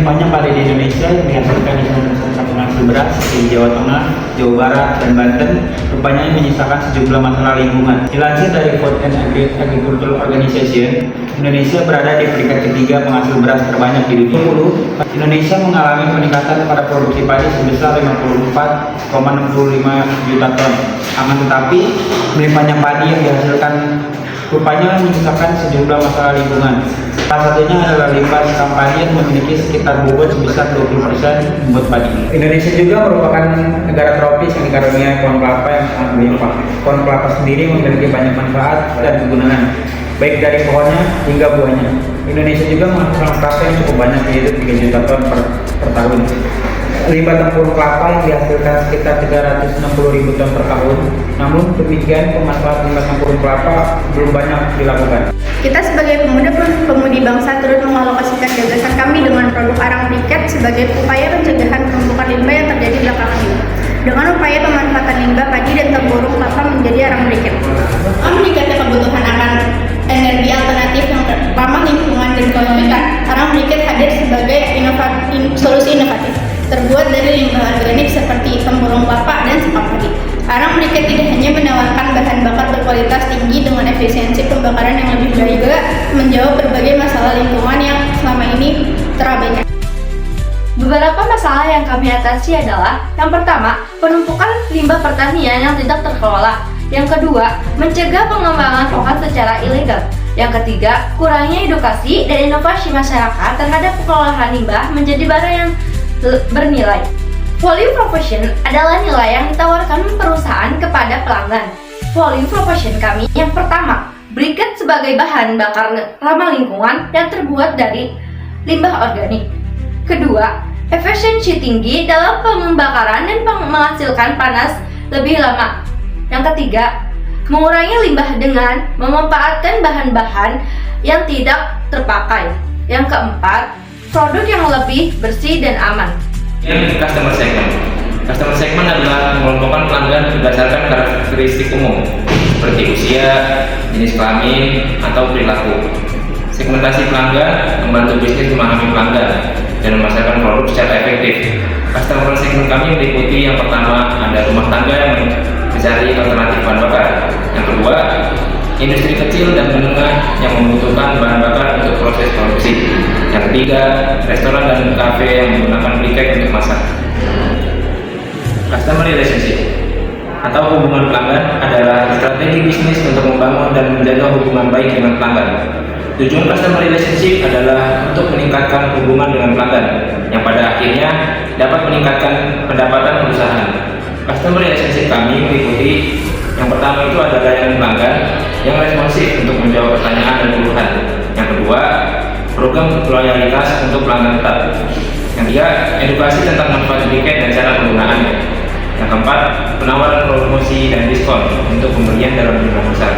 melimpahnya padi di Indonesia yang dihasilkan di sentra penghasil beras di Jawa Tengah, Jawa Barat, dan Banten rupanya menyisakan sejumlah masalah lingkungan. Dilansir dari Food and Agricultural Organization, Indonesia berada di peringkat ketiga penghasil beras terbanyak di dunia. Indonesia mengalami peningkatan pada produksi padi sebesar 54,65 juta ton. Akan tetapi, melimpahnya padi yang dihasilkan rupanya menyisakan sejumlah masalah lingkungan. Salah satunya adalah limbah sekam padi yang memiliki sekitar bobot sebesar 20% bobot padi. Indonesia juga merupakan negara tropis yang dikaruniai pohon kelapa yang sangat melimpah. Pohon kelapa sendiri memiliki banyak manfaat dan kegunaan, baik dari pohonnya hingga buahnya. Indonesia juga menghasilkan kelapa yang cukup banyak, yaitu 3 juta ton per tahun. Limbah tempurung kelapa yang dihasilkan sekitar 360.000 ton per tahun. Namun demikian, pemanfaatan limbah tempurung kelapa belum banyak dilakukan. Kita sebagai pemuda-pemudi bangsa turut mengalokasikan gagasan kami dengan produk arang briket sebagai upaya pencegahan penumpukan limbah yang terjadi belakangan ini. Dengan upaya pemanfaatan limbah padi dan tempurung kelapa menjadi arang briket. Meningkatnya kebutuhan akan energi alternatif yang ramah lingkungan dan kelautan, arang briket hadir sebagai solusi inovatif. Terbuat dari limbah organik seperti tempurung kelapa dan sekam padi. Arang briket tidak hanya menawarkan bahan bakar berkualitas tinggi dengan efisiensi pembakaran yang lebih baik, juga menjawab berbagai masalah lingkungan yang selama ini terabaikan. Beberapa masalah yang kami atasi adalah: yang pertama, penumpukan limbah pertanian yang tidak terkelola; yang kedua, mencegah pengembangan pohon secara ilegal; yang ketiga, kurangnya edukasi dan inovasi masyarakat terhadap pengelolaan limbah menjadi barang yang bernilai. Value proposition adalah nilai yang ditawarkan perusahaan kepada pelanggan. Value proposition kami yang pertama, briket sebagai bahan bakar ramah lingkungan yang terbuat dari limbah organik. Kedua, efisiensi tinggi dalam pembakaran dan menghasilkan panas lebih lama. Yang ketiga, mengurangi limbah dengan memanfaatkan bahan-bahan yang tidak terpakai. Yang keempat, produk yang lebih bersih dan aman. Customer segment. Customer segment adalah mengelompokkan pelanggan berdasarkan karakteristik umum seperti usia, jenis kelamin, atau perilaku. Segmentasi pelanggan membantu bisnis memahami pelanggan dan memasarkan produk secara efektif. Customer segment kami meliputi: yang pertama, ada rumah tangga yang mencari alternatif bahan bakar; yang kedua, industri kecil dan menengah yang membutuhkan bahan bakar untuk proses produksi; yang ketiga, restoran dan kafe yang menggunakan briket untuk masak. Customer relationship atau hubungan pelanggan adalah strategi bisnis untuk membangun dan menjaga hubungan baik dengan pelanggan. Tujuan customer relationship adalah untuk meningkatkan hubungan dengan pelanggan yang pada akhirnya dapat meningkatkan pendapatan perusahaan. Customer relationship kami meliputi: yang pertama itu adalah layanan pelanggan yang responsif untuk menjawab pertanyaan dan keluhan; yang kedua, program loyalitas untuk pelanggan tetap; yang ketiga, edukasi tentang manfaat briket dan cara penggunaannya; yang keempat, penawaran promosi dan diskon untuk pembelian dalam jumlah besar.